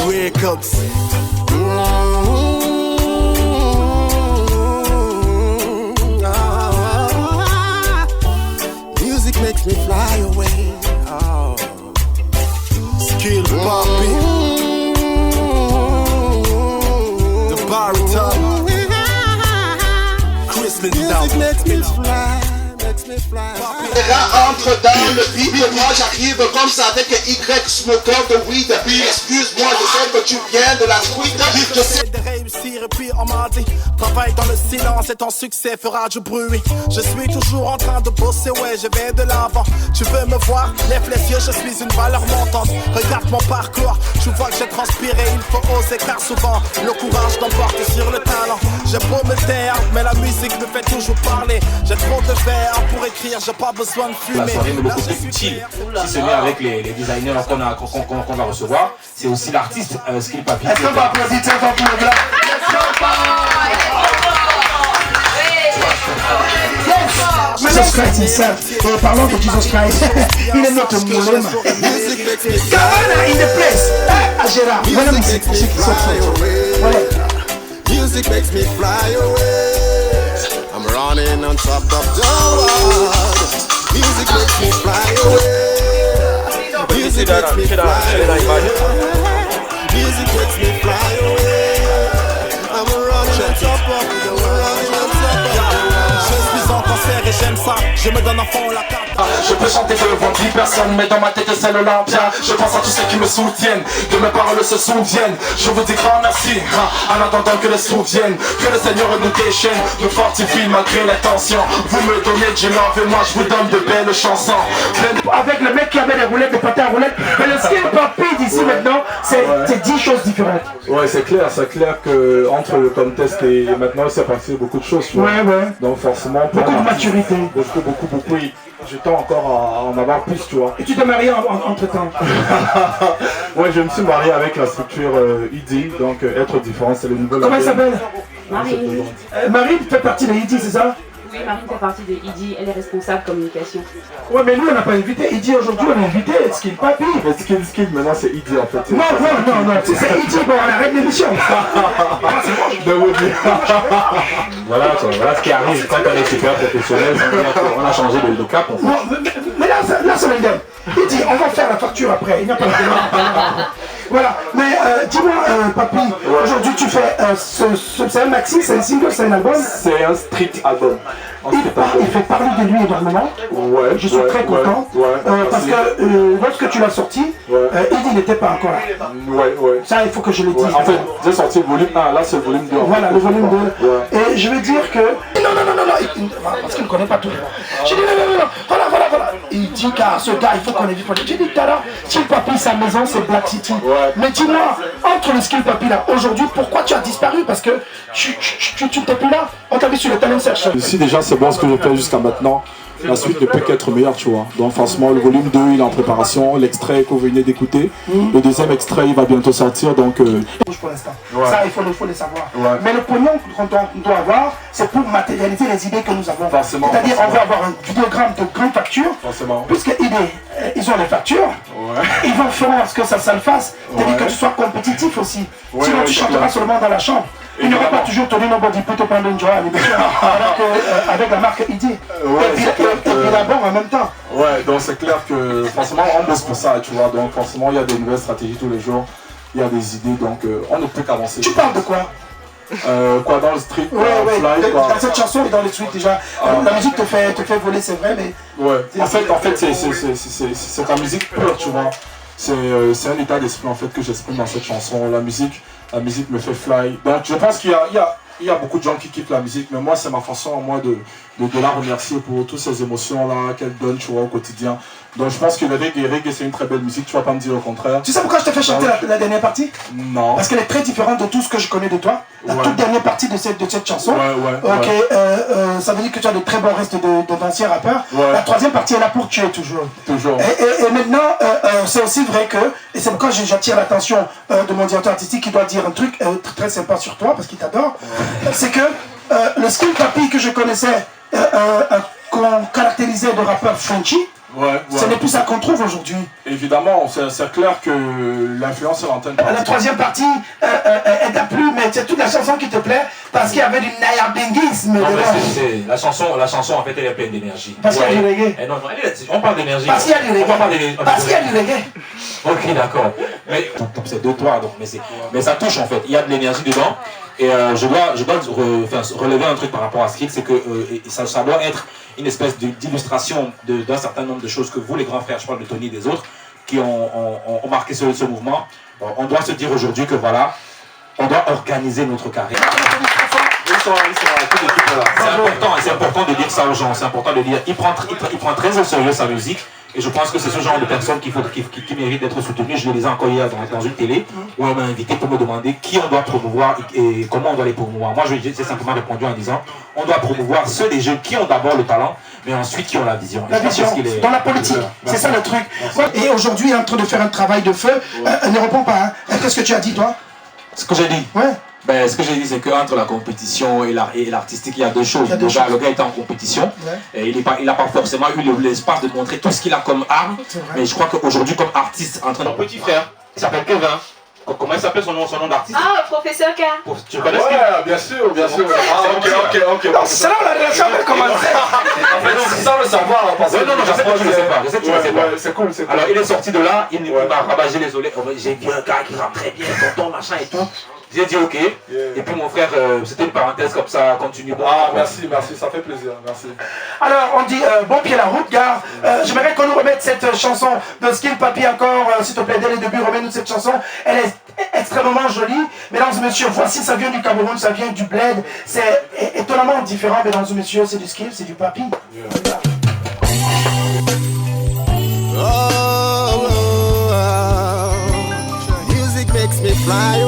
Records. Music makes me fly away. Oh. Skill Poppy. The baritone. Christmas music makes me fly. Et là entre dans le beat et moi j'arrive comme ça avec un Y smoker de weed. Excuse-moi, je sais que tu viens de la street. Je sais de réussir et puis on m'a dit travaille dans le silence et ton succès fera du bruit. Je suis toujours en train de bosser, ouais je vais de l'avant. Tu veux me voir, lève les yeux, je suis une valeur montante. Regarde mon parcours, tu vois que j'ai transpiré. Il faut oser car souvent le courage l'emporte sur le talent. J'ai beau me taire, mais la musique me fait toujours parler. J'ai trop de faire pour écrire, j'ai pas besoin de fumer. La soirée me le côté utile, si ce n'est avec les designers qu'on va recevoir, c'est aussi l'artiste Skill Poppy. Est-ce qu'on va applaudir ça pour le gars? Jesus Christ himself. Parlons de Jesus Christ. Il est notre moulin. Kavana in the place. À Gérard. Voilà musique pour ceux qui sont ouais. Music makes me fly away. I'm running on top of the world. Music makes me fly away. Music makes me fly away. Music makes me fly away. I'm running on top of the world. Je suis en concert et j'aime ça. Je me donne à fond la carte. Je peux chanter devant 10 personnes, mais dans ma tête c'est l'Olympia. Je pense à tous ceux qui me soutiennent, que mes paroles se souviennent. Je vous dis grand merci, en attendant que les sous viennent. Que le Seigneur nous déchaîne, nous fortifie malgré les tensions. Vous me donnez du love et moi je vous donne de belles chansons. Avec le mec qui avait des roulettes, des pâtés à roulettes. Mais le Skill Poppy d'ici maintenant, c'est 10 choses différentes. Ouais, c'est clair que entre le contest et maintenant il s'est passé beaucoup de choses. Ouais. Donc forcément, beaucoup de maturité. Beaucoup. Je tends encore à en avoir plus, tu vois. Et tu t'es marié entre temps? Ouais, je me suis marié avec la structure ID, donc être différent, c'est le nouveau. Comment elle s'appelle? Marine. Marine fait partie de ID, c'est ça? Oui, Marine fait partie de ID, elle est responsable communication. Ouais, mais nous on n'a pas invité ID aujourd'hui, on a invité Skill Poppy. Mais Skill, maintenant c'est ID en fait. Non, c'est ID, bon, on arrête l'émission. Voilà ce qui arrive quand on est super professionnel, on a changé de cap. Mais là c'est l'indemne. Il dit, on va faire la facture après, il n'y a pas de problème. Voilà, mais dis-moi, Poppy, aujourd'hui tu fais, c'est un maxi, c'est un single, c'est un album? C'est un street album. Il fait parler de lui énormément. Ouais, je suis très content. Parce que lorsque tu l'as sorti, il n'était pas encore là. Ouais. Ça, il faut que je le dise. En fait, j'ai sorti le volume 1, là c'est le volume 2. Voilà, le volume 2. Et je veux dire que... Non, parce qu'il ne connaît pas tout. J'ai dit non, voilà. Il dit car ce gars, il faut qu'on évite. J'ai dit tout à l'heure, Skill Poppy, sa maison c'est Black City. Mais dis-moi, entre le Skill Poppy là, aujourd'hui, pourquoi tu as disparu? Parce que tu n'étais plus là. On t'a vu sur le talent search. Ici déjà c'est bon ce que j'ai fait jusqu'à maintenant. La suite ne peut qu'être meilleure, tu vois. Donc franchement, le volume 2 il est en préparation. L'extrait que vous venez d'écouter, le deuxième extrait il va bientôt sortir. Donc pour l'instant. Ça il faut le savoir. Mais le pognon qu'on doit avoir, c'est pour matérialiser les idées que nous avons. C'est-à-dire on va avoir un vidéogramme de grande facture. Puisqu'ils ont les factures, ils vont faire en sorte que ça le fasse. C'est-à-dire que tu sois compétitif aussi. Sinon tu chanteras seulement dans la chambre. Il n'aurait pas toujours tenu Nobody pour te prendre une joie à l'émission, alors qu'avec la marque ID. Et d'abord en même temps. Ouais, donc c'est clair que forcément on bosse pour ça, tu vois. Donc forcément il y a des nouvelles stratégies tous les jours, il y a des idées, donc on ne peut qu'avancer. Tu parles de quoi? Dans le street, fly, dans cette chanson et dans le street déjà. La musique te fait voler, c'est vrai, mais... Ouais, en fait c'est ta musique pure, tu vois. C'est un état d'esprit en fait que j'exprime dans cette chanson. La musique me fait fly. Donc je pense qu'il y a beaucoup de gens qui kiffent la musique, mais moi c'est ma façon à moi de la remercier pour toutes ces émotions là qu'elle donne, tu vois, au quotidien. Donc je pense que le reggae c'est une très belle musique, tu vas pas me dire au contraire. Tu sais pourquoi je t'ai fait chanter la dernière partie? Non. Parce qu'elle est très différente de tout ce que je connais de toi. La toute dernière partie de cette chanson. Ça veut dire que tu as de très bons restes d'anciens rappeurs. La troisième partie est là pour tuer toujours. Et maintenant, c'est aussi vrai que, et c'est pourquoi j'attire l'attention de mon directeur artistique qui doit dire un truc très sympa sur toi, parce qu'il t'adore. C'est que le Skill Poppy que je connaissais, qu'on caractérisait de rappeur Frenchy, Ce n'est plus ça qu'on trouve aujourd'hui. Évidemment, c'est clair que l'influence est l'antenne. La troisième partie, elle t'a plu, mais c'est toute la chanson qui te plaît parce qu'il y avait du nayabinguisme. La chanson, en fait, elle est pleine d'énergie. Parce qu'il y a du reggae. Non, on parle d'énergie. Parce qu'il y a du reggae. Parce qu'il y a du reggae. Ok, d'accord. Mais c'est de toi, donc, mais ça touche en fait. Il y a de l'énergie dedans. Et je dois relever un truc par rapport à ce qu'il, c'est que ça doit être une espèce d'illustration d'un certain nombre de choses que vous, les grands frères, je parle de Tony et des autres, qui ont marqué ce mouvement. On doit se dire aujourd'hui que voilà, on doit organiser notre carrière. C'est important de dire ça aux gens, c'est important de dire, il prend très au sérieux sa musique. Et je pense que c'est ce genre de personnes qui méritent d'être soutenues. Je le disais encore hier dans une télé où on m'a invité pour me demander qui on doit promouvoir et comment on doit les promouvoir. Moi, j'ai simplement répondu en disant on doit promouvoir ceux des jeunes qui ont d'abord le talent, mais ensuite qui ont la vision. La vision, dans la politique, c'est ça le truc. Et aujourd'hui, il est en train de faire un travail de feu. Ne réponds pas. Hein. Qu'est-ce que tu as dit, toi? Ce que j'ai dit. Ouais. Ben, ce que j'ai dit, c'est qu'entre la compétition et l'artistique, il y a deux choses. Le gars était en compétition, et il n'a pas forcément eu l'espace de montrer tout ce qu'il a comme art. Mais je crois qu'aujourd'hui, comme artiste, en train de... Mon petit frère, il s'appelle Kevin. Comment il s'appelle son nom d'artiste? Ah, professeur K. Tu connais Ouais, bien sûr, bien sûr. Ok. C'est là où la relation avait commencé. Sans le savoir, parce que... Non, je sais que tu ne sais pas. Je sais que tu ne sais pas. C'est cool. Alors, il est sorti de là, il m'a rabâché les oreilles. J'ai vu un gars qui rentre très bien, tonton, machin et tout. J'ai dit ok, et puis mon frère, c'était une parenthèse comme ça, continue. Merci, ça fait plaisir, merci. Alors on dit bon pied la route, gars. J'aimerais qu'on nous remette cette chanson de Skill Papi encore, s'il te plaît, dès le début, remets-nous cette chanson. Elle est extrêmement jolie. Mesdames et messieurs, voici, ça vient du Cameroun, ça vient du Bled. C'est étonnamment différent, mesdames et messieurs, c'est du Skill, c'est du Papi. Music makes me fly